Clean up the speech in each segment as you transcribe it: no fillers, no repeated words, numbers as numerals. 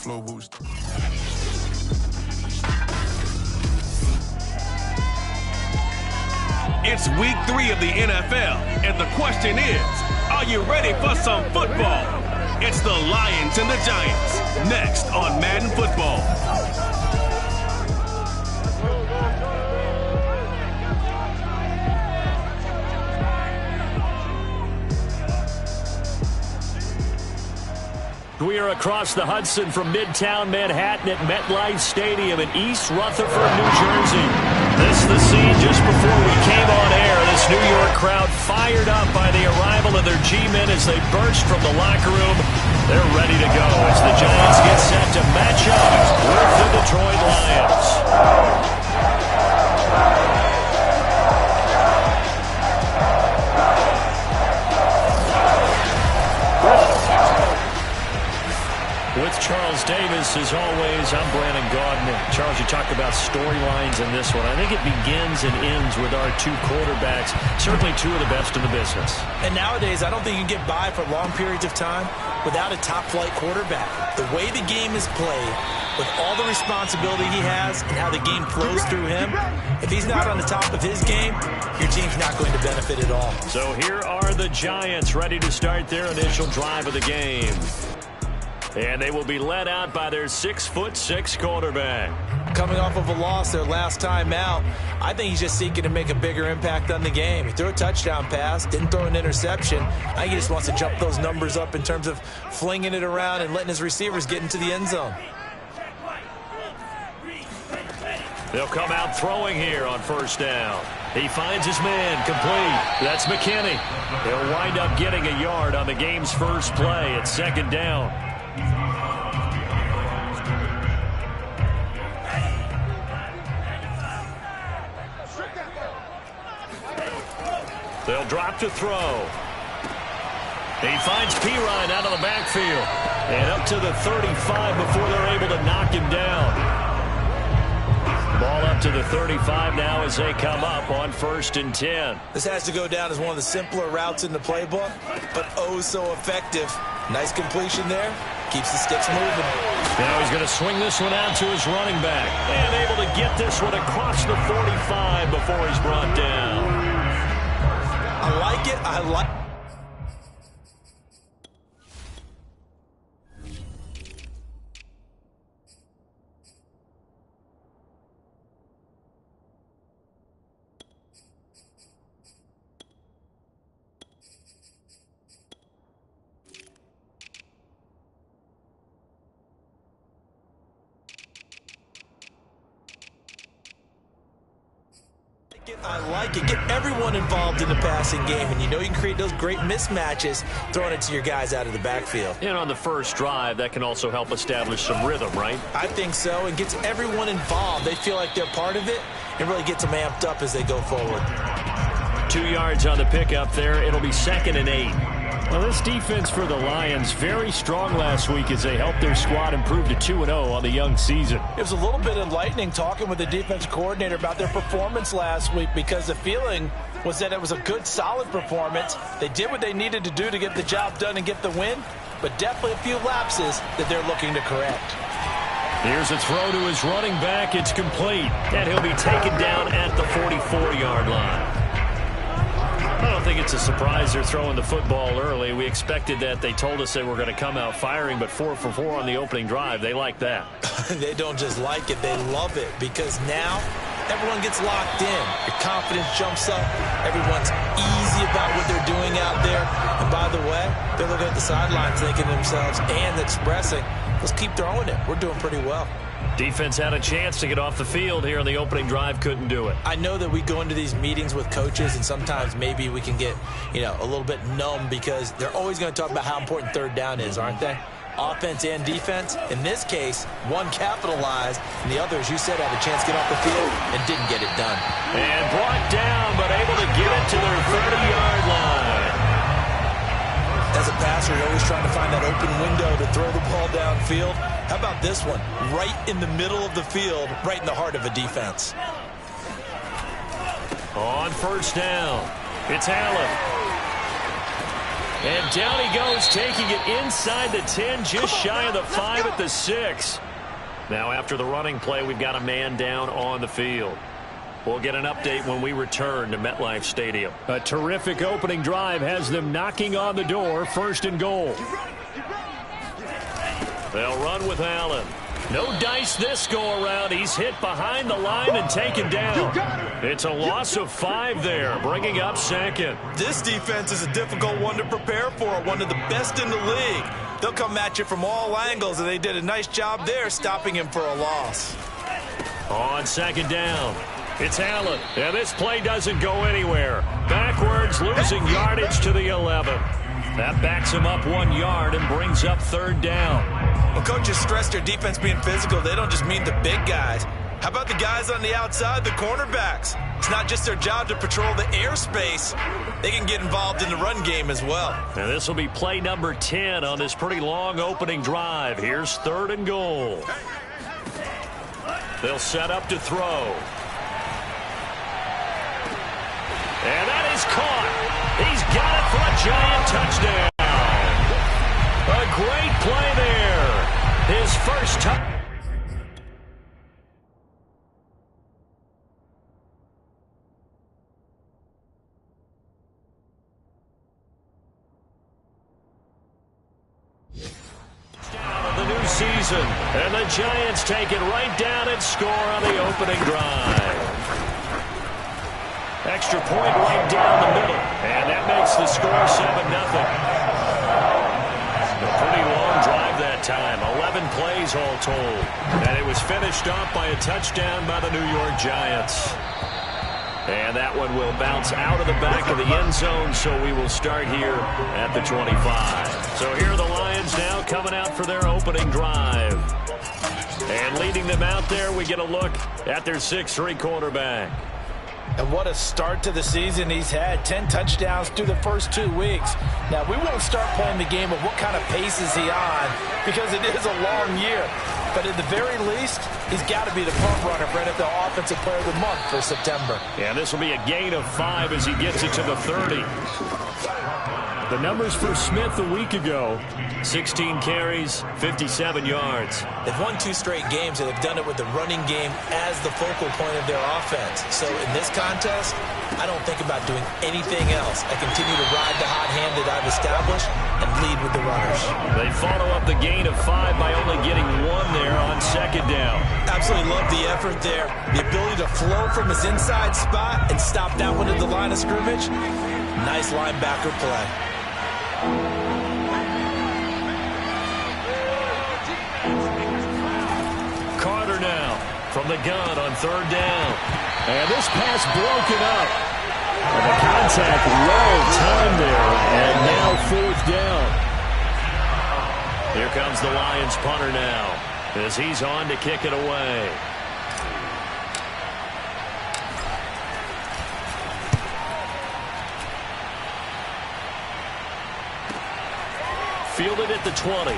flow boost. It's week 3 of the NFL, and the question is, are you ready for some football? It's the Lions and the Giants, next on Madden Football. We are across the Hudson from Midtown Manhattan at MetLife Stadium in East Rutherford, New Jersey. This is the scene just before we came on air. This New York crowd fired up by the arrival of their G-men as they burst from the locker room. They're ready to go as the Giants get set to match up with the Detroit Lions. With Charles Davis, as always, I'm Brandon Gaudin. Charles, you talked about storylines in this one. I think it begins and ends with our two quarterbacks, certainly two of the best in the business. And nowadays, I don't think you can get by for long periods of time without a top-flight quarterback. The way the game is played, with all the responsibility he has and how the game flows through him, if he's not on the top of his game, your team's not going to benefit at all. So here are the Giants ready to start their initial drive of the game. And they will be led out by their 6'6" quarterback. Coming off of a loss their last time out, I think he's just seeking to make a bigger impact on the game. He threw a touchdown pass, didn't throw an interception. I think he just wants to jump those numbers up in terms of flinging it around and letting his receivers get into the end zone. They'll come out throwing here on first down. He finds his man complete. That's McKinney. He'll wind up getting a yard on the game's first play at second down. They'll drop to throw. He finds Pirine out of the backfield. And up to the 35 before they're able to knock him down. Ball up to the 35 now as they come up on 1st and 10. This has to go down as one of the simpler routes in the playbook, but oh so effective. Nice completion there. Keeps the sticks moving. Now he's going to swing this one out to his running back. And able to get this one across the 45 before he's brought down. I like it. I like it. Get everyone involved in the passing game, and you know you can create those great mismatches throwing it to your guys out of the backfield. And on the first drive, that can also help establish some rhythm, right? I think so, and gets everyone involved. They feel like they're part of it, and really gets them amped up as they go forward. 2 yards on the pickup there. It'll be 2nd and 8. Well, this defense for the Lions, very strong last week as they helped their squad improve to 2-0 on the young season. It was a little bit enlightening talking with the defensive coordinator about their performance last week, because the feeling was that it was a good, solid performance. They did what they needed to do to get the job done and get the win, but definitely a few lapses that they're looking to correct. Here's a throw to his running back. It's complete, and he'll be taken down at the 44-yard line. I don't think it's a surprise they're throwing the football early. We expected that. They told us they were going to come out firing, but 4 for 4 on the opening drive. They like that. They don't just like it, they love it, because now everyone gets locked in. Your confidence jumps up. Everyone's easy about what they're doing out there. And by the way, they're looking at the sidelines thinking to themselves and expressing, let's keep throwing it. We're doing pretty well. Defense had a chance to get off the field here on the opening drive, couldn't do it. I know that we go into these meetings with coaches, and sometimes maybe we can get, a little bit numb, because they're always going to talk about how important third down is, aren't they? Offense and defense. In this case, one capitalized, and the other, as you said, had a chance to get off the field and didn't get it done. And brought down, but able to get it to their 30-yard line. As a passer, you're always trying to find that open window to throw the ball downfield. How about this one? Right in the middle of the field, right in the heart of a defense. On first down, it's Allen. And down he goes, taking it inside the 10, just shy of the 5 at the 6. Now after the running play, we've got a man down on the field. We'll get an update when we return to MetLife Stadium. A terrific opening drive has them knocking on the door, 1st and goal. They'll run with Allen. No dice this go-around. He's hit behind the line and taken down. It's a loss of 5 there, bringing up 2nd. This defense is a difficult one to prepare for, one of the best in the league. They'll come at you from all angles, and they did a nice job there stopping him for a loss. On 2nd down, it's Allen. And this play doesn't go anywhere. Backwards, losing yardage to the 11. That backs him up 1 yard and brings up 3rd down. Well, coaches stress their defense being physical. They don't just mean the big guys. How about the guys on the outside, the cornerbacks? It's not just their job to patrol the airspace. They can get involved in the run game as well. And this will be play number 10 on this pretty long opening drive. Here's 3rd and goal. They'll set up to throw. And that is caught. He's got it for a giant touchdown. A great play there. His first touchdown. Of the new season. And the Giants take it right down and score on the opening drive. Extra point right down the middle. And that makes the score 7-0. A pretty long drive that time. 11 plays all told. And it was finished off by a touchdown by the New York Giants. And that one will bounce out of the back of the end zone, so we will start here at the 25. So here are the Lions now coming out for their opening drive. And leading them out there, we get a look at their 6'3" quarterback. And what a start to the season he's had. 10 touchdowns through the first 2 weeks. Now, we won't start playing the game of what kind of pace is he on, because it is a long year. But at the very least, he's got to be the front runner for NFL Offensive Player of the Month for September. Yeah, this will be a gain of 5 as he gets it to the 30. The numbers for Smith a week ago: 16 carries, 57 yards. They've won 2 straight games, and they've done it with the running game as the focal point of their offense. So in this contest, I don't think about doing anything else. I continue to ride the hot hand that I've established and lead with the runners. They follow up the gain of 5 by only getting 1 there on 2nd down. Absolutely love the effort there. The ability to flow from his inside spot and stop that one at the line of scrimmage. Nice linebacker play. Carter now from the gun on 3rd down. And this pass broken up. And the contact well timed there. And now 4th down. Here comes the Lions punter now as he's on to kick it away. Fielded at the 20.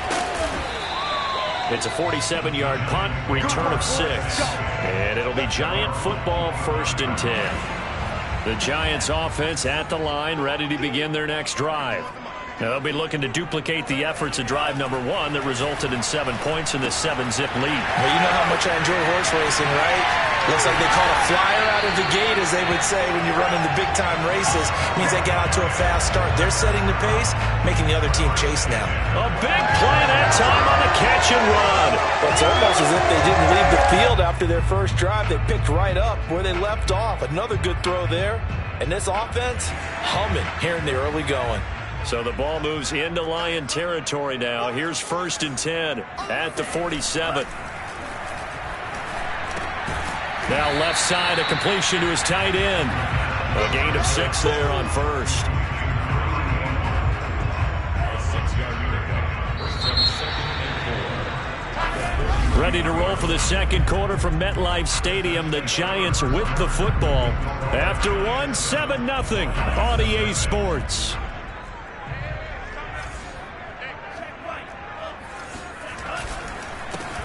It's a 47-yard punt, return of 6. And it'll be Giant football, 1st and 10. The Giants offense at the line, ready to begin their next drive. Now, they'll be looking to duplicate the efforts of drive number 1 that resulted in 7 points in this 7-zip lead. Well, you know how much I enjoy horse racing, right? Looks like they caught a flyer out of the gate, as they would say when you're running the big-time races. Means they get out to a fast start. They're setting the pace, making the other team chase now. A big play that time on the catch and run. Well, it's almost as if they didn't leave the field after their first drive. They picked right up where they left off. Another good throw there. And this offense, humming here in the early going. So the ball moves into Lion territory now. Here's 1st and 10 at the 47. Now left side, a completion to his tight end. A gain of 6 there on 1st. Ready to roll for the 2nd quarter from MetLife Stadium. The Giants with the football. After 1, 7-0 on EA Sports.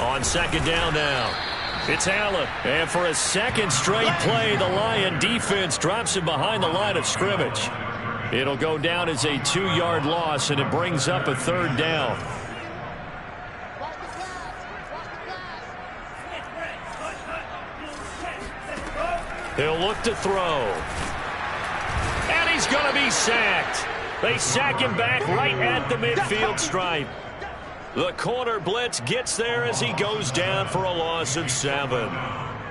On 2nd down now, it's Allen. And for a 2nd straight play, the Lion defense drops him behind the line of scrimmage. It'll go down as a 2-yard loss, and it brings up a 3rd down. He'll look to throw. And he's going to be sacked. They sack him back right at the midfield stripe. The corner blitz gets there as he goes down for a loss of 7.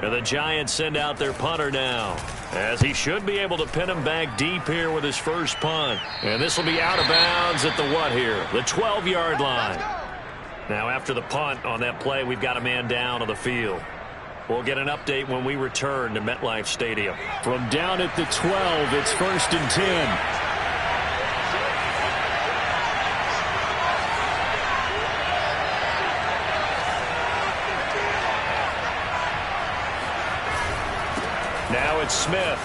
And the Giants send out their punter now, as he should be able to pin him back deep here with his first punt. And this will be out of bounds at the what here? The 12-yard line. Now after the punt on that play, we've got a man down on the field. We'll get an update when we return to MetLife Stadium. From down at the 12, it's 1st and 10. Now it's Smith.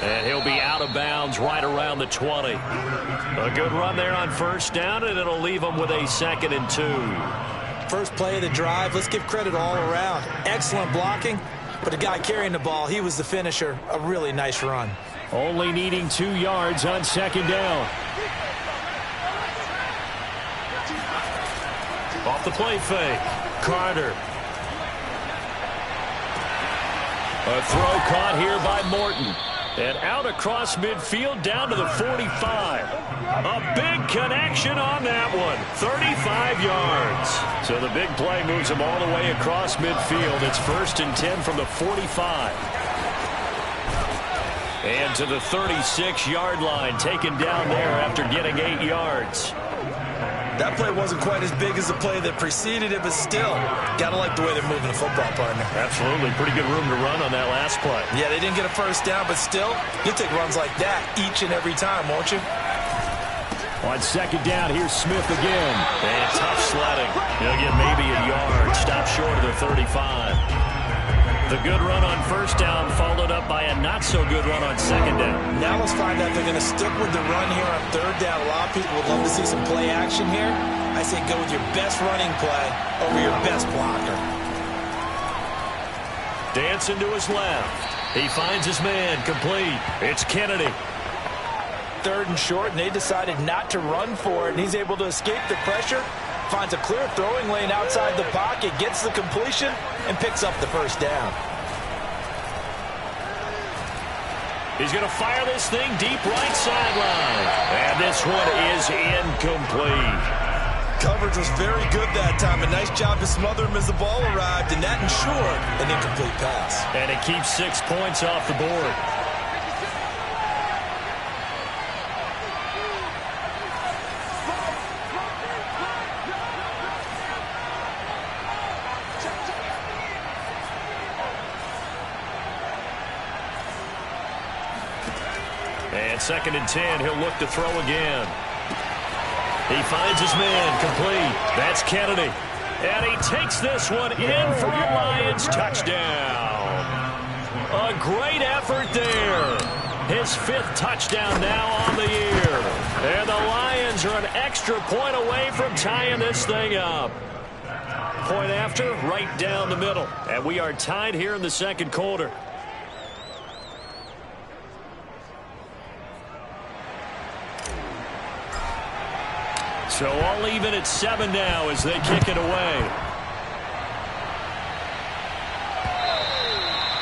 And he'll be out of bounds right around the 20. A good run there on 1st down, and it'll leave him with a 2nd and 2. First play of the drive, let's give credit all around. Excellent blocking, but the guy carrying the ball, he was the finisher. A really nice run. Only needing 2 yards on 2nd down. Off the play fake. Carter. A throw caught here by Morton. And out across midfield down to the 45. A big connection on that one. 35 yards. So the big play moves him all the way across midfield. It's 1st and 10 from the 45. And to the 36-yard line, taken down there after getting 8 yards. That play wasn't quite as big as the play that preceded it, but still, gotta like the way they're moving the football, partner. Absolutely. Pretty good room to run on that last play. Yeah, they didn't get a 1st down, but still, you'll take runs like that each and every time, won't you? On 2nd down, here's Smith again. And tough sledding. He'll get maybe a yard. Stop short of the 35. The good run on 1st down followed up by a not-so-good run on 2nd down. Now let's find out if they're going to stick with the run here on 3rd down. A lot of people would love to see some play action here. I say go with your best running play over your best blocker. Dancing to his left. He finds his man complete. It's Kennedy. 3rd and short, and they decided not to run for it, and he's able to escape the pressure. Finds a clear throwing lane outside the pocket, gets the completion, and picks up the 1st down. He's going to fire this thing deep right sideline. And this one is incomplete. Coverage was very good that time. A nice job to smother him as the ball arrived, and that ensured an incomplete pass. And it keeps 6 points off the board. And 2nd and 10, he'll look to throw again. He finds his man complete. That's Kennedy. And he takes this one in for a Lions touchdown. A great effort there. His 5th touchdown now on the year. And the Lions are an extra point away from tying this thing up. Point after, right down the middle. And we are tied here in the 2nd quarter. So all even at 7 now as they kick it away.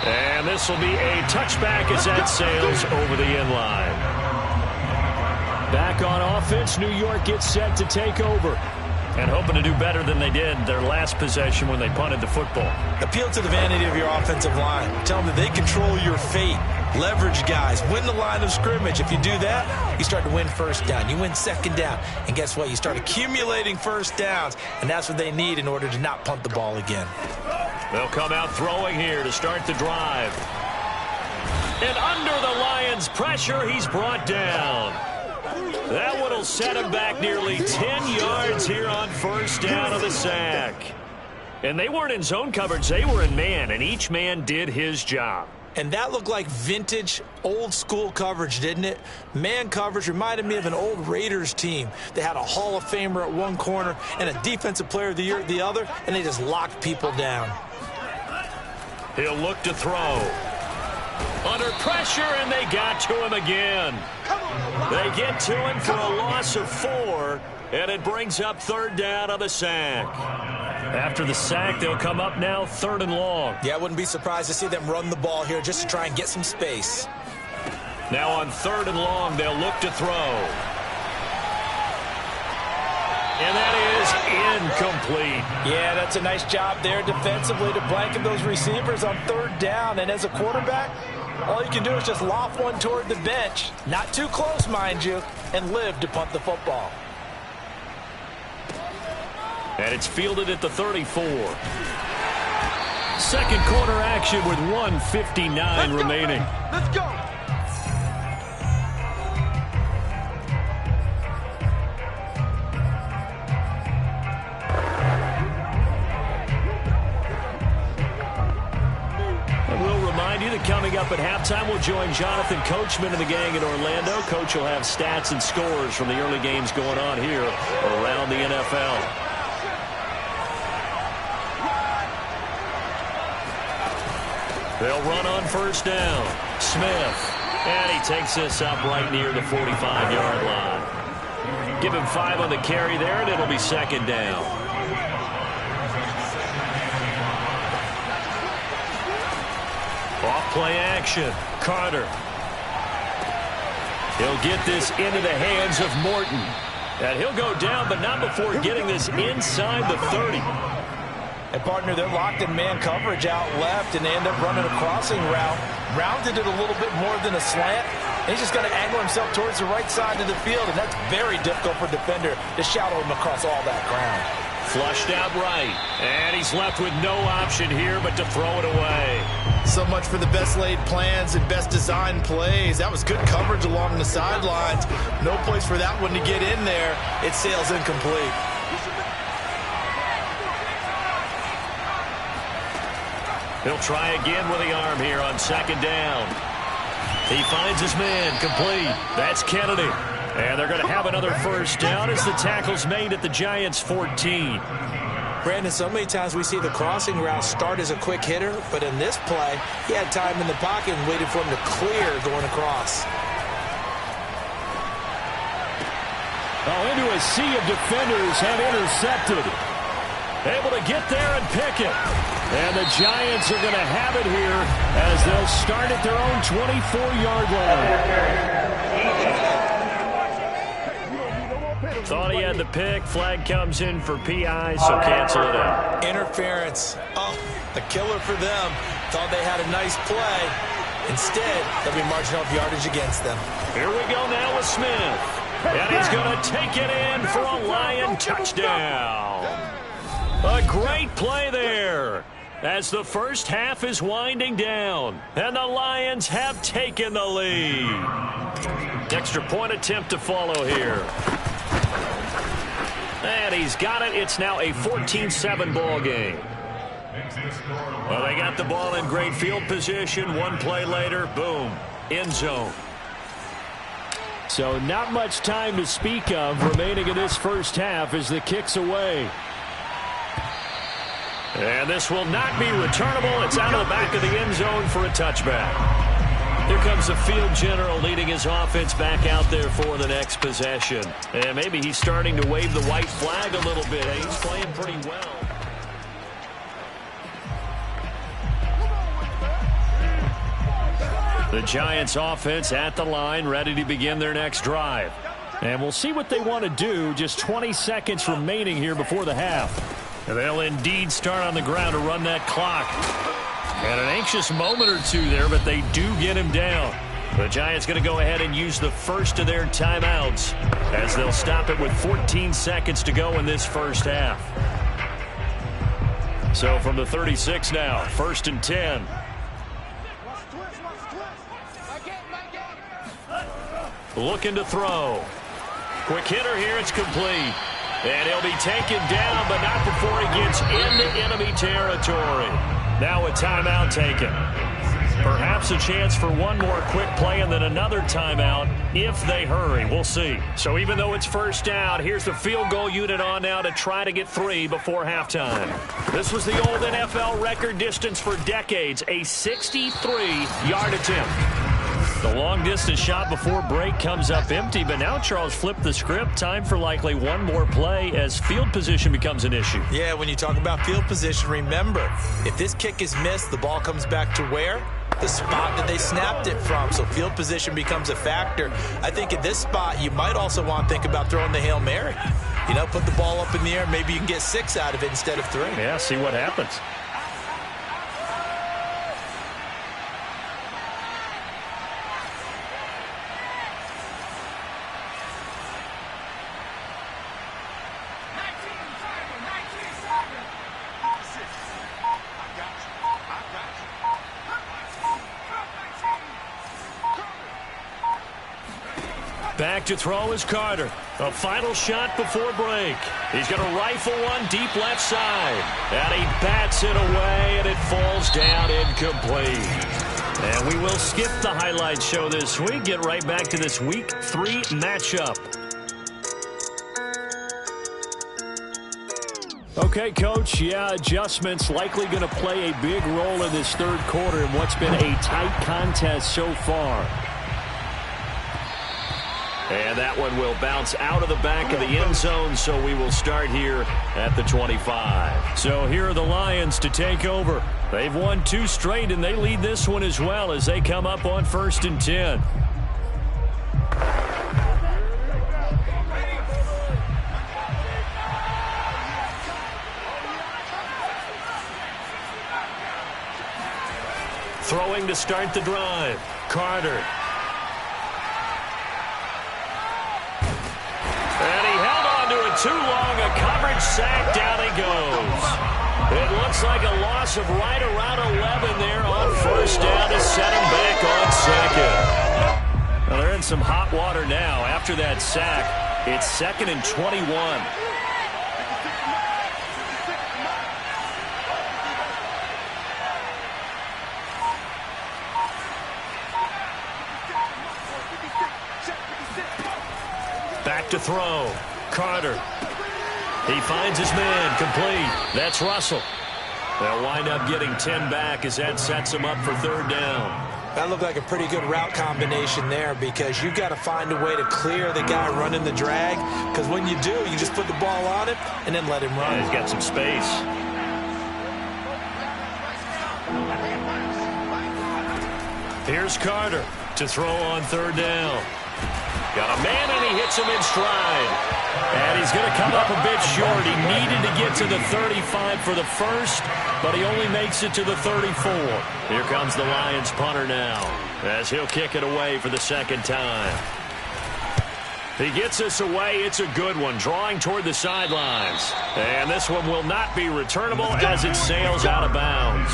And this will be a touchback as that sails over the end line. Back on offense, New York gets set to take over. And hoping to do better than they did their last possession when they punted the football. Appeal to the vanity of your offensive line. Tell them that they control your fate. Leverage guys. Win the line of scrimmage. If you do that, you start to win 1st down. You win 2nd down. And guess what? You start accumulating 1st downs. And that's what they need in order to not punt the ball again. They'll come out throwing here to start the drive. And under the Lions' pressure, he's brought down. That one will set him back nearly 10 yards here on 1st down of the sack. And they weren't in zone coverage. They were in man, and each man did his job. And that looked like vintage, old-school coverage, didn't it? Man coverage reminded me of an old Raiders team. They had a Hall of Famer at one corner and a Defensive Player of the Year at the other, and they just locked people down. He'll look to throw. Under pressure, and they got to him again. They get to him for a loss of 4, and it brings up 3rd down on the sack. After the sack, they'll come up now 3rd and long. Yeah, I wouldn't be surprised to see them run the ball here just to try and get some space. Now on 3rd and long, they'll look to throw. And that is incomplete. Yeah, that's a nice job there defensively to blanket those receivers on 3rd down. And as a quarterback, all you can do is just loft one toward the bench. Not too close, mind you, and live to punt the football. And it's fielded at the 34. Second quarter action with 1:59 remaining. Let's go. Coming up at halftime, we'll join Jonathan Coachman and the gang in Orlando. Coach will have stats and scores from the early games going on here around the NFL. They'll run on 1st down. Smith. And he takes this up right near the 45-yard line. Give him 5 on the carry there, and it'll be 2nd down. Off-play action. Carter. He'll get this into the hands of Morton. And he'll go down, but not before getting this inside the 30. And, partner, they're locked in man coverage out left, and they end up running a crossing route. Rounded it a little bit more than a slant. And he's just going to angle himself towards the right side of the field, and that's very difficult for a defender to shadow him across all that ground. Flushed out right. And he's left with no option here but to throw it away. So much for the best laid plans and best designed plays. That was good coverage along the sidelines. No place for that one to get in there. It sails incomplete. He'll try again with the arm here on 2nd down. He finds his man complete. That's Kennedy. And they're going to have another 1st down as the tackle's made at the Giants' 14. Brandon, so many times we see the crossing route start as a quick hitter, but in this play, he had time in the pocket and waited for him to clear going across. Oh, into a sea of defenders have intercepted. Able to get there and pick it. And the Giants are going to have it here as they'll start at their own 24-yard line. Thought he had the pick. Flag comes in for PI, so cancel it out. Interference. Oh, a killer for them. Thought they had a nice play. Instead, they'll be marginal yardage against them. Here we go now with Smith. And he's going to take it in for a Lion touchdown. A great play there as the first half is winding down. And the Lions have taken the lead. Extra point attempt to follow here. And he's got it. It's now a 14-7 ball game. Well, they got the ball in great field position. One play later, boom, end zone. So not much time to speak of remaining in this first half as the kick's away. And this will not be returnable. It's out of the back of the end zone for a touchback. Here comes the field general leading his offense back out there for the next possession. And maybe he's starting to wave the white flag a little bit. He's playing pretty well. The Giants offense at the line, ready to begin their next drive. And we'll see what they want to do. Just 20 seconds remaining here before the half. And they'll indeed start on the ground to run that clock. And an anxious moment or two there, but they do get him down. The Giants going to go ahead and use the first of their timeouts as they'll stop it with 14 seconds to go in this first half. So from the 36 now, 1st and 10. Looking to throw. Quick hitter here, it's complete. And he'll be taken down, but not before he gets into enemy territory. Now a timeout taken. Perhaps a chance for one more quick play and then another timeout if they hurry. We'll see. So even though it's first down, here's the field goal unit on now to try to get 3 before halftime. This was the old NFL record distance for decades, a 63-yard attempt. The long-distance shot before break comes up empty, but now Charles flipped the script. Time for likely one more play as field position becomes an issue. Yeah, when you talk about field position, remember, if this kick is missed, the ball comes back to where? The spot that they snapped it from. So field position becomes a factor. I think at this spot, you might also want to think about throwing the Hail Mary. You know, put the ball up in the air. Maybe you can get 6 out of it instead of 3. Yeah, see what happens. Back to throw is Carter. A final shot before break. He's going to rifle one deep left side. And he bats it away, and it falls down incomplete. And we will skip the highlight show this week. Get right back to this Week 3 matchup. Okay, Coach, yeah, adjustments likely going to play a big role in this third quarter in what's been a tight contest so far. And that one will bounce out of the back of the end zone, so we will start here at the 25. So here are the Lions to take over. They've won 2 straight, and they lead this one as well as they come up on 1st and 10. Throwing to start the drive. Carter. Too long, a coverage sack, down he goes. It looks like a loss of right around 11 there on 1st down to set him back on 2nd. Well, they're in some hot water now. After that sack, it's 2nd and 21. Back to throw. Carter. He finds his man, complete. That's Russell. They'll wind up getting 10 back as that sets him up for 3rd down. That looked like a pretty good route combination there because you've got to find a way to clear the guy running the drag, because when you do, you just put the ball on him and then let him run. Yeah, he's got some space. Here's Carter to throw on 3rd down. Got a man, and he hits him in stride. And he's going to come up a bit short. He needed to get to the 35 for the first, but he only makes it to the 34. Here comes the Lions punter now, as he'll kick it away for the 2nd time. He gets us away. It's a good one, drawing toward the sidelines. And this one will not be returnable as it sails out of bounds.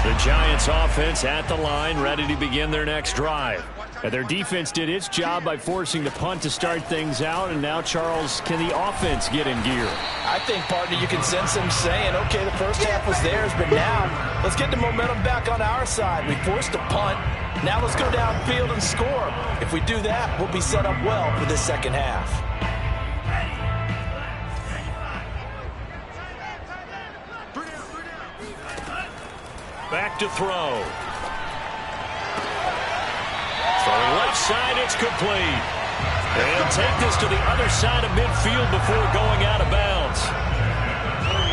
The Giants offense at the line, ready to begin their next drive. And their defense did its job by forcing the punt to start things out. And now, Charles, can the offense get in gear? I think, partner, you can sense them saying, okay, the first half was theirs, but now let's get the momentum back on our side. We forced a punt. Now let's go downfield and score. If we do that, we'll be set up well for this 2nd half. Back to throw. Throwing left side, it's complete. And take this to the other side of midfield before going out of bounds.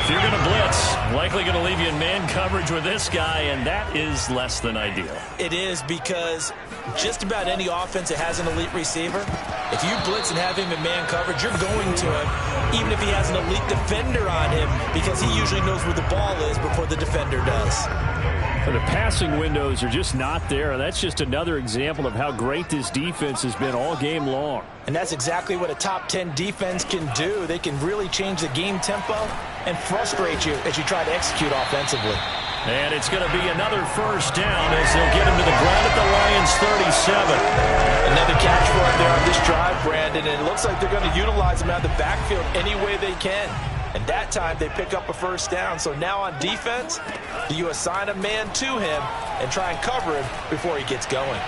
If you're going to blitz, likely going to leave you in man coverage with this guy, and that is less than ideal. It is, because just about any offense that has an elite receiver, if you blitz and have him in man coverage, you're going to him, even if he has an elite defender on him, because he usually knows where the ball is before the defender does. The passing windows are just not there. That's just another example of how great this defense has been all game long. And that's exactly what a top 10 defense can do. They can really change the game tempo and frustrate you as you try to execute offensively. And it's going to be another 1st down as they'll get him to the ground at the Lions 37. Another catch for him there on this drive, Brandon, and it looks like they're going to utilize him out of the backfield any way they can. And that time they pick up a first down. So now on defense, do you assign a man to him and try and cover him before he gets going?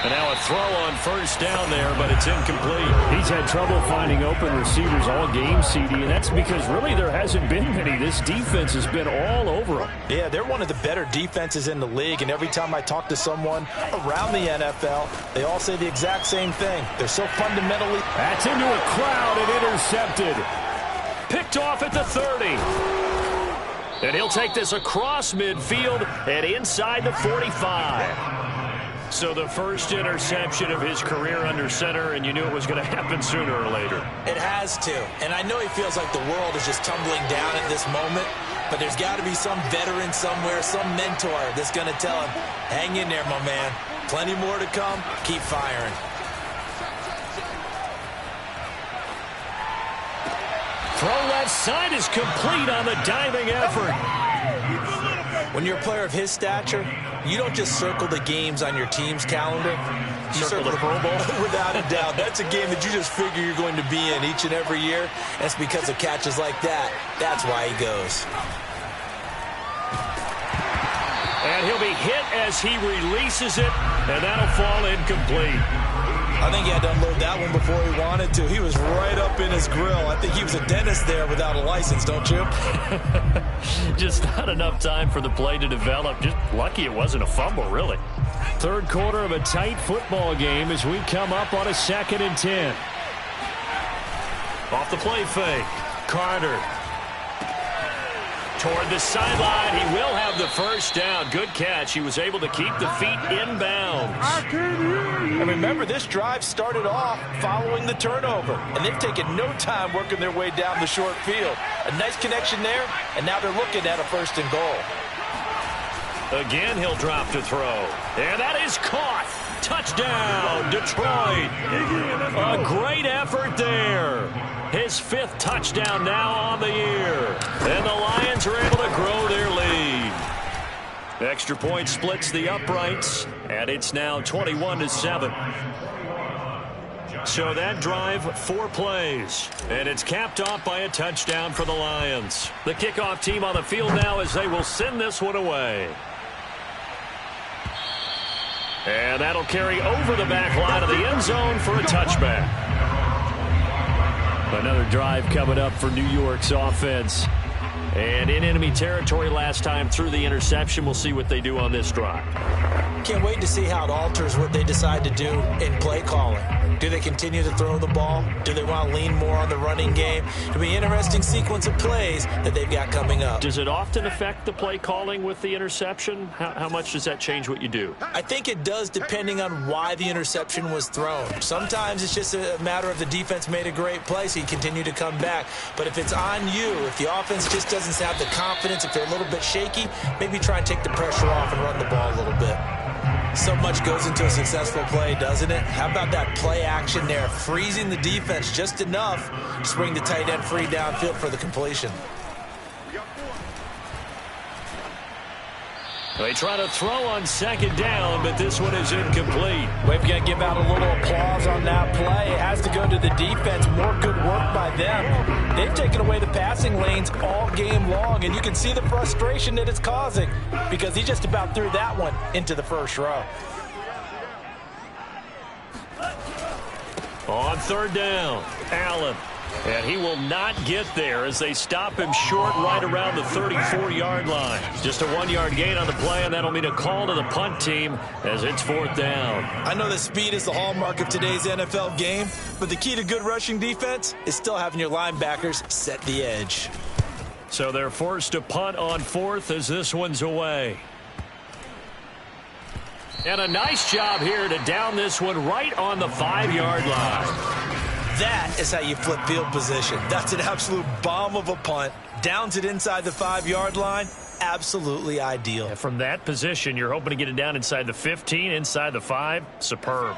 And now a throw on first down there, but it's incomplete. He's had trouble finding open receivers all game, CD, and that's because really there hasn't been many. This defense has been all over them. Yeah, they're one of the better defenses in the league, and every time I talk to someone around the NFL, they all say the exact same thing. They're so fundamentally... That's into a crowd and intercepted. Picked off at the 30. And he'll take this across midfield and inside the 45. So the first interception of his career under center, and you knew it was going to happen sooner or later. It has to. And I know he feels like the world is just tumbling down at this moment, but there's got to be some veteran somewhere, some mentor that's going to tell him, hang in there, my man. Plenty more to come. Keep firing. Throw left side is complete on the diving effort. When you're a player of his stature, you don't just circle the games on your team's calendar. You circle the Pro Bowl? Without a doubt. That's a game that you just figure you're going to be in each and every year. That's because of catches like that. That's why he goes. And he'll be hit as he releases it, and that'll fall incomplete. I think he had to unload that one before he wanted to. He was right up in his grill. I think he was a dentist there without a license, don't you? Just not enough time for the play to develop. Just lucky it wasn't a fumble, really. Third quarter of a tight football game as we come up on a 2nd and 10. Off the play fake. Carter. Toward the sideline. He will have the first down. Good catch. He was able to keep the feet inbounds. And remember, this drive started off following the turnover. And they've taken no time working their way down the short field. A nice connection there, and now they're looking at a 1st and goal. Again, he'll drop to throw. And that is caught. Touchdown, Detroit. A great effort there. His 5th touchdown now on the year. And the Lions are able to grow their lead. Extra point splits the uprights, and it's now 21-7. So that drive, 4 plays, and it's capped off by a touchdown for the Lions. The kickoff team on the field now as they will send this one away. And that'll carry over the back line of the end zone for a touchback. Another drive coming up for New York's offense. And in enemy territory last time through the interception. We'll see what they do on this drive. Can't wait to see how it alters what they decide to do in play calling. Do they continue to throw the ball? Do they want to lean more on the running game? It'll be an interesting sequence of plays that they've got coming up. Does it often affect the play calling with the interception? How much does that change what you do? I think it does depending on why the interception was thrown. Sometimes it's just a matter of the defense made a great play, so you continue to come back. But if it's on you, if the offense just doesn't have the confidence, if they're a little bit shaky, maybe try and take the pressure off and run the ball a little bit. So much goes into a successful play, doesn't it? How about that play action there, freezing the defense just enough to bring the tight end free downfield for the completion. They try to throw on 2nd down, but this one is incomplete. We've got to give out a little applause on that play. It has to go to the defense. More good work by them. They've taken away the passing lanes all game long, and you can see the frustration that it's causing because he just about threw that one into the first row. On 3rd down, Allen. And he will not get there as they stop him short right around the 34-yard line. Just a 1-yard gain on the play, and that'll mean a call to the punt team as it's 4th down. I know that speed is the hallmark of today's NFL game, but the key to good rushing defense is still having your linebackers set the edge. So they're forced to punt on 4th as this one's away. And a nice job here to down this one right on the 5-yard line. That is how you flip field position. That's an absolute bomb of a punt. Downs it inside the 5-yard line. Absolutely ideal. And from that position, you're hoping to get it down inside the 15, inside the 5. Superb.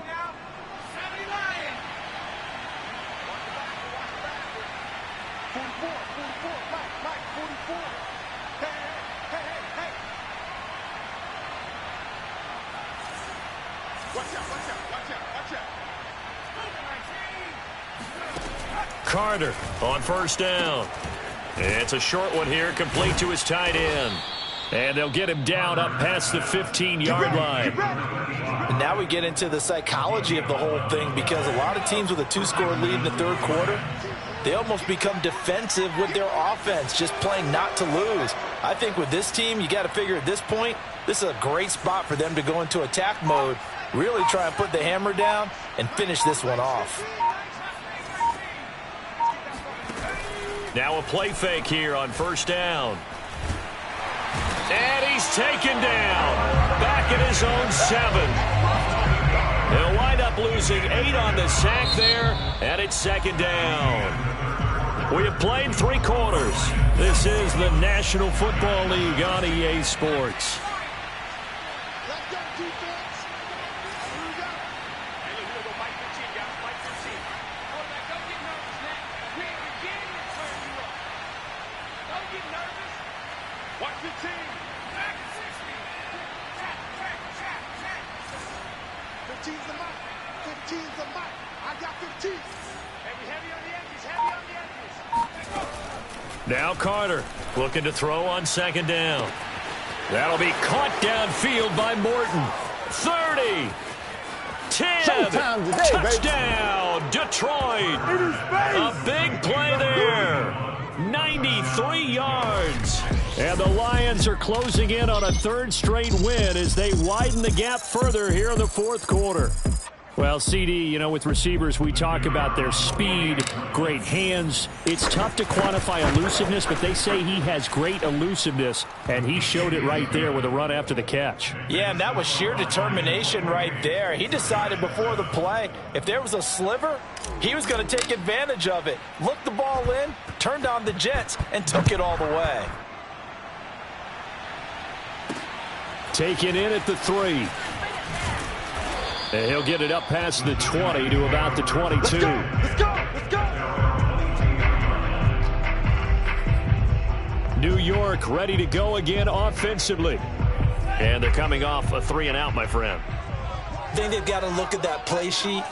Carter on 1st down. It's a short one here, complete to his tight end. And they'll get him down up past the 15-yard line. And now we get into the psychology of the whole thing, because a lot of teams with a 2-score lead in the third quarter, they almost become defensive with their offense, just playing not to lose. I think with this team, you got to figure at this point, this is a great spot for them to go into attack mode, really try and put the hammer down and finish this one off. Now a play fake here on first down. And he's taken down. Back at his own 7. They'll wind up losing 8 on the sack there, and it's second down. We have played 3 quarters. This is the National Football League on EA Sports. Now Carter looking to throw on second down. That'll be caught downfield by Morton. 30. 10. Touchdown, Detroit. A big play there. 93 yards. And the Lions are closing in on a 3rd straight win as they widen the gap further here in the 4th quarter. Well, CD, you know, with receivers, we talk about their speed, great hands. It's tough to quantify elusiveness, but they say he has great elusiveness, and he showed it right there with a run after the catch. Yeah, and that was sheer determination right there. He decided before the play, if there was a sliver, he was going to take advantage of it. Looked the ball in, turned on the jets, and took it all the way. Taken in at the 3. And he'll get it up past the 20 to about the 22. Let's go! Let's go! New York ready to go again offensively. And they're coming off a 3-and-out, my friend. I think they've got to look at that play sheet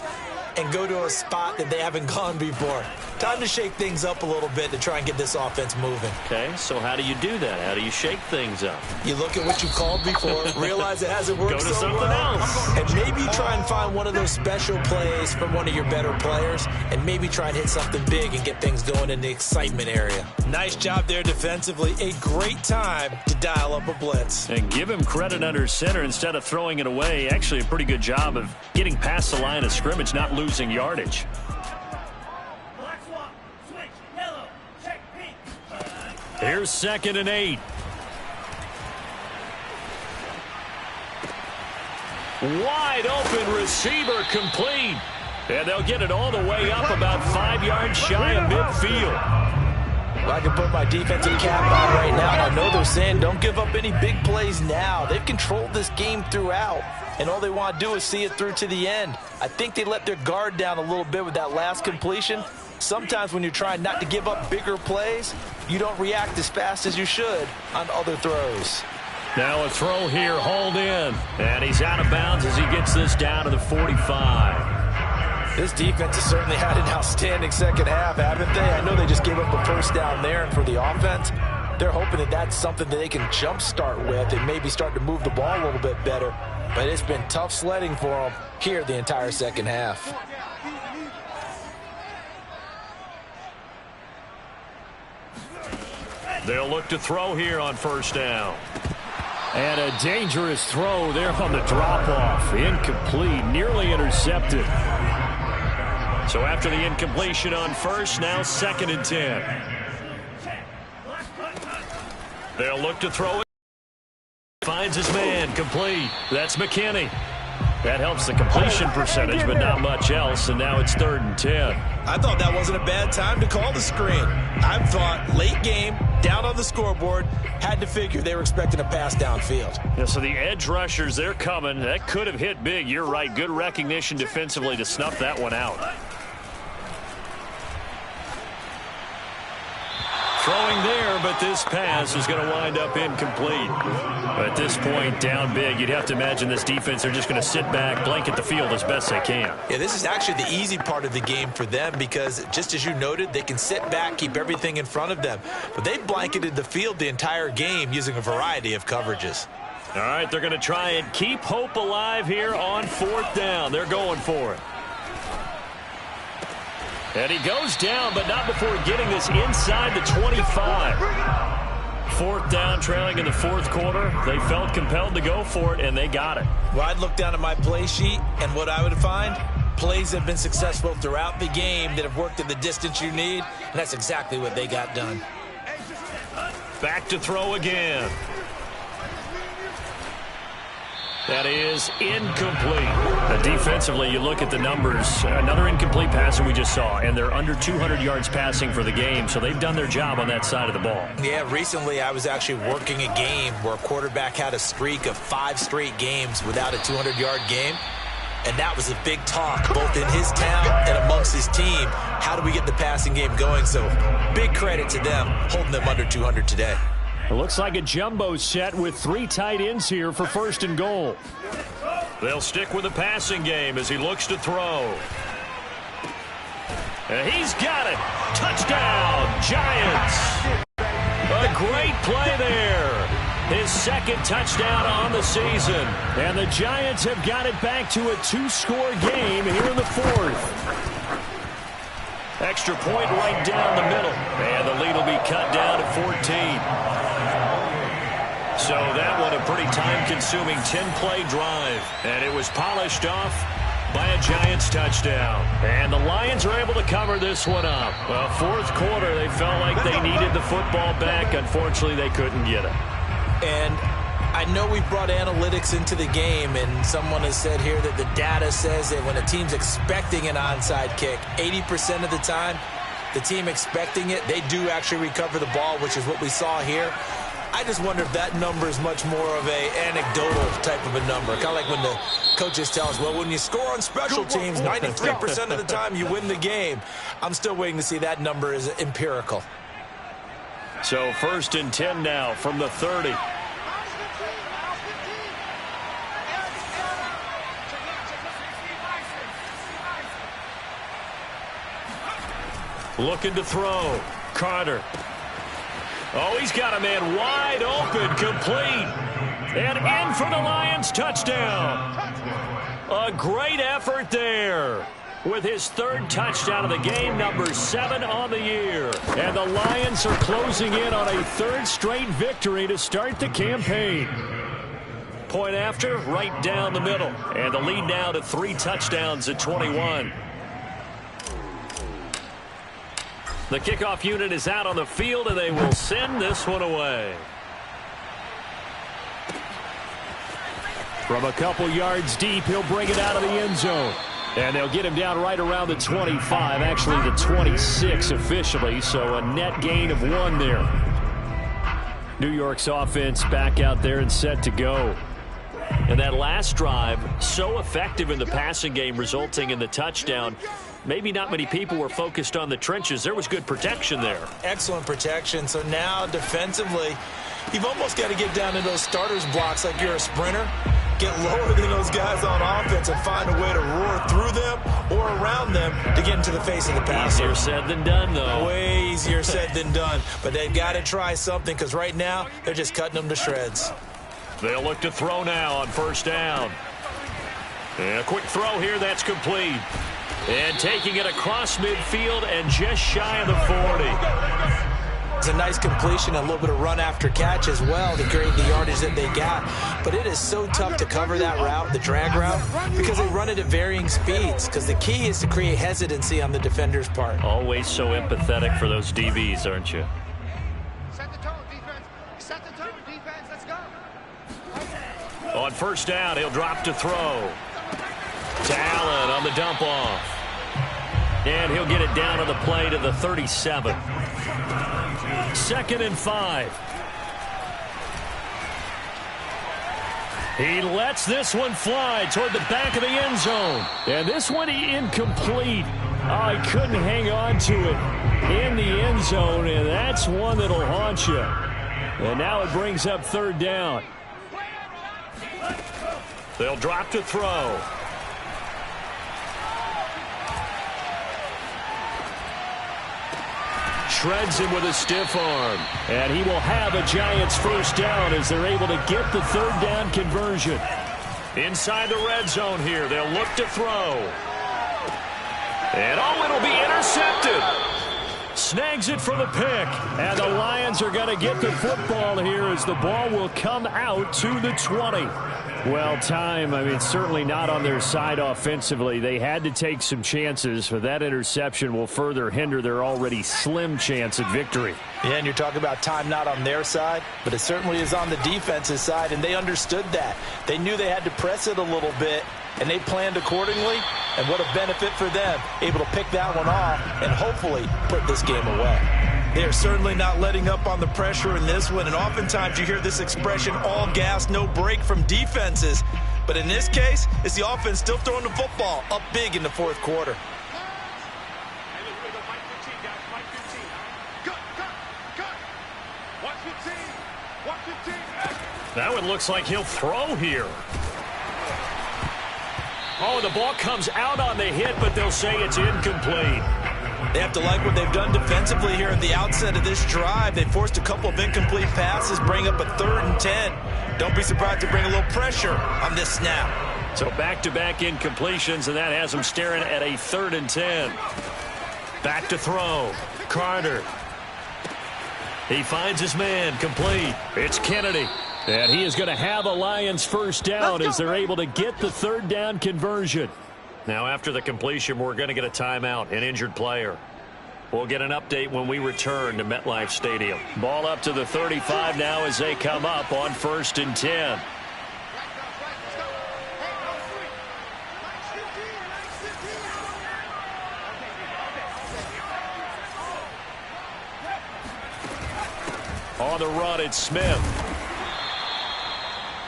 and go to a spot that they haven't gone before. Time to shake things up a little bit to try and get this offense moving. Okay, so how do you do that? How do you shake things up? You look at what you called before, realize it hasn't worked Go to so something well, else. and maybe try and find one of those special plays from one of your better players, and maybe try and hit something big and get things going in the excitement area. Nice job there defensively. A great time to dial up a blitz. And give him credit under center instead of throwing it away. Actually, a pretty good job of getting past the line of scrimmage, not losing yardage. Here's 2nd and 8. Wide open receiver complete. And they'll get it all the way up about 5 yards shy of midfield. Well, I can put my defensive cap on right now. I know they're saying don't give up any big plays now. They've controlled this game throughout, and all they want to do is see it through to the end. I think they let their guard down a little bit with that last completion. Sometimes when you're trying not to give up bigger plays, you don't react as fast as you should on other throws. Now a throw here, hauled in. And he's out of bounds as he gets this down to the 45. This defense has certainly had an outstanding second half, haven't they? I know they just gave up a first down there, and for the offense, they're hoping that that's something that they can jumpstart with and maybe start to move the ball a little bit better. But it's been tough sledding for them here the entire second half. They'll look to throw here on first down. And a dangerous throw there on the drop-off. Incomplete, nearly intercepted. So after the incompletion on first, now 2nd and 10. They'll look to throw it. Finds his man, complete. That's McKinney. That helps the completion percentage, but not much else, and now it's 3rd and 10. I thought that wasn't a bad time to call the screen. I thought late game, down on the scoreboard, had to figure they were expecting a pass downfield. Yeah, so the edge rushers, they're coming. That could have hit big. You're right. Good recognition defensively to snuff that one out. Throwing there, but that this pass is going to wind up incomplete. At this point, down big, you'd have to imagine this defense, they're just going to sit back, blanket the field as best they can. Yeah, this is actually the easy part of the game for them because, just as you noted, they can sit back, keep everything in front of them. But they've blanketed the field the entire game using a variety of coverages. All right, they're going to try and keep hope alive here on 4th down. They're going for it. And he goes down, but not before getting this inside the 25. 4th down, trailing in the 4th quarter. They felt compelled to go for it, and they got it. Well, I'd look down at my play sheet, and what I would find, plays have been successful throughout the game that have worked in the distance you need, and that's exactly what they got done. Back to throw again. That is incomplete. Defensively, you look at the numbers. Another incomplete pass that we just saw, and they're under 200 yards passing for the game, so they've done their job on that side of the ball. Yeah, recently I was actually working a game where a quarterback had a streak of 5 straight games without a 200-yard game, and that was a big talk both in his town and amongst his team. How do we get the passing game going? So big credit to them holding them under 200 today. It looks like a jumbo set with 3 tight ends here for 1st and goal. They'll stick with the passing game as he looks to throw. And he's got it. Touchdown, Giants. A great play there. His 2nd touchdown on the season. And the Giants have got it back to a 2-score game here in the 4th. Extra point right down the middle. And the lead will be cut down to 14. So that one a pretty time-consuming 10-play drive. And it was polished off by a Giants touchdown. And the Lions are able to cover this one up. Well, 4th quarter, they felt like they needed the football back. Unfortunately, they couldn't get it. And I know we've brought analytics into the game, and someone has said here that the data says that when a team's expecting an onside kick, 80% of the time, the team expecting it, they do actually recover the ball, which is what we saw here. I just wonder if that number is much more of a anecdotal type of a number. Kind of like when the coaches tell us, well, when you score on special teams, 93% of the time you win the game. I'm still waiting to see that number is empirical. So 1st and 10 now from the 30. Looking to throw. Carter. Oh, he's got a man wide open, complete. And in for the Lions touchdown. A great effort there. With his 3rd touchdown of the game, number 7 on the year. And the Lions are closing in on a 3rd straight victory to start the campaign. Point after, right down the middle. And the lead now to 3 touchdowns at 21. The kickoff unit is out on the field, and they will send this one away. From a couple yards deep, he'll bring it out of the end zone. And they'll get him down right around the 25, actually the 26 officially, so a net gain of 1 there. New York's offense back out there and set to go. And that last drive, so effective in the passing game, resulting in the touchdown. Maybe not many people were focused on the trenches. There was good protection there. Excellent protection. So now defensively, you've almost got to get down to those starters blocks like you're a sprinter. Get lower than those guys on offense and find a way to roar through them or around them to get into the face of the passer. Easier said than done, though. Way easier said than done. But they've got to try something because right now they're just cutting them to shreds. They'll look to throw now on 1st down. And a quick throw here, that's complete. And taking it across midfield and just shy of the 40. It's a nice completion, a little bit of run after catch as well to create the yardage that they got. But it is so tough to cover that route, the drag route, because they run it at varying speeds. Because the key is to create hesitancy on the defender's part. Always so empathetic for those DBs, aren't you? Set the tone, defense. Set the tone, defense. Let's go. On 1st down, he'll drop to throw. To Allen on the dump off. And he'll get it down on the play to the 37. 2nd and 5. He lets this one fly toward the back of the end zone. And this one incomplete. Oh, he couldn't hang on to it. in the end zone, and that's one that'll haunt you. And now it brings up third down. They'll drop to throw. Shreds him with a stiff arm. And he will have a Giants first down as they're able to get the third down conversion. Inside the red zone here. They'll look to throw. And it'll be intercepted. Snags it for the pick. And the Lions are going to get the football here as the ball will come out to the 20. Well, certainly not on their side offensively. They had to take some chances, but that interception will further hinder their already slim chance at victory. Yeah, and you're talking about time not on their side, but it certainly is on the defense's side, and they understood that. They knew they had to press it a little bit, and they planned accordingly, and what a benefit for them, able to pick that one off and hopefully put this game away. They're certainly not letting up on the pressure in this one, and oftentimes you hear this expression, all gas, no break from defenses. But in this case, it's the offense still throwing the football up big in the fourth quarter. That one looks like he'll throw here. Oh, the ball comes out on the hit, but they'll say it's incomplete. They have to like what they've done defensively here at the outset of this drive. They forced a couple of incomplete passes, bring up a 3rd and 10. Don't be surprised to bring a little pressure on this snap. So back-to-back incompletions, and that has them staring at a 3rd and 10. Back to throw. Carter. He finds his man, complete. It's Kennedy. And he is going to have a Lions first down as they're able to get the third down conversion. Now, after the completion, we're going to get a timeout, an injured player. We'll get an update when we return to MetLife Stadium. Ball up to the 35 now as they come up on 1st and 10. On the run, it's Smith.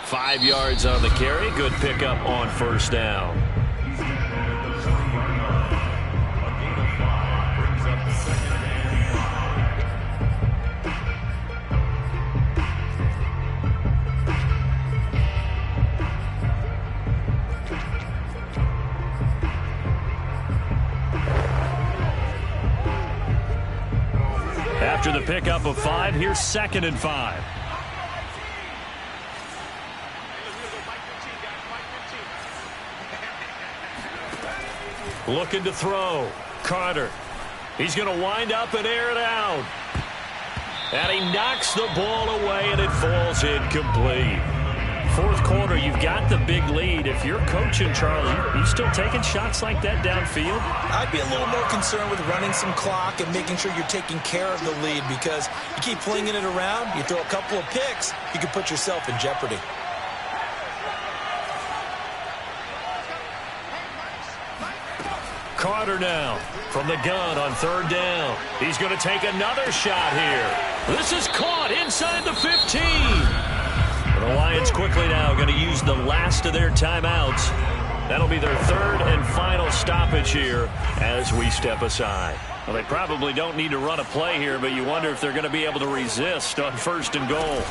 5 yards on the carry. Good pickup on first down. After the pickup of 5, here's 2nd and 5. Looking to throw. Carter. He's going to wind up and air it out. And he knocks the ball away, and it falls incomplete. Fourth quarter, you've got the big lead. If you're coaching, Charles, you still taking shots like that downfield? I'd be a little more concerned with running some clock and making sure you're taking care of the lead, because you keep flinging it around, you throw a couple of picks, you can put yourself in jeopardy. Carter now from the gun on 3rd down. He's going to take another shot here. This is caught inside the 15. The Lions quickly now going to use the last of their timeouts. That'll be their 3rd and final stoppage here as we step aside. Well, they probably don't need to run a play here, but you wonder if they're going to be able to resist on 1st and goal.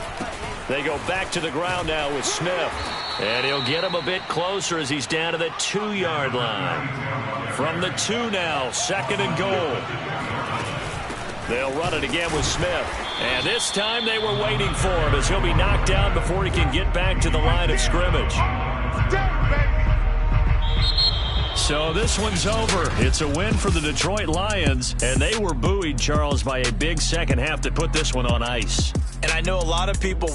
They go back to the ground now with Smith. And he'll get him a bit closer as he's down to the 2-yard line. From the 2 now, 2nd and goal. They'll run it again with Smith. And this time they were waiting for him as he'll be knocked down before he can get back to the line of scrimmage. So this one's over. It's a win for the Detroit Lions, and they were buoyed, Charles, by a big second half to put this one on ice. And I know a lot of people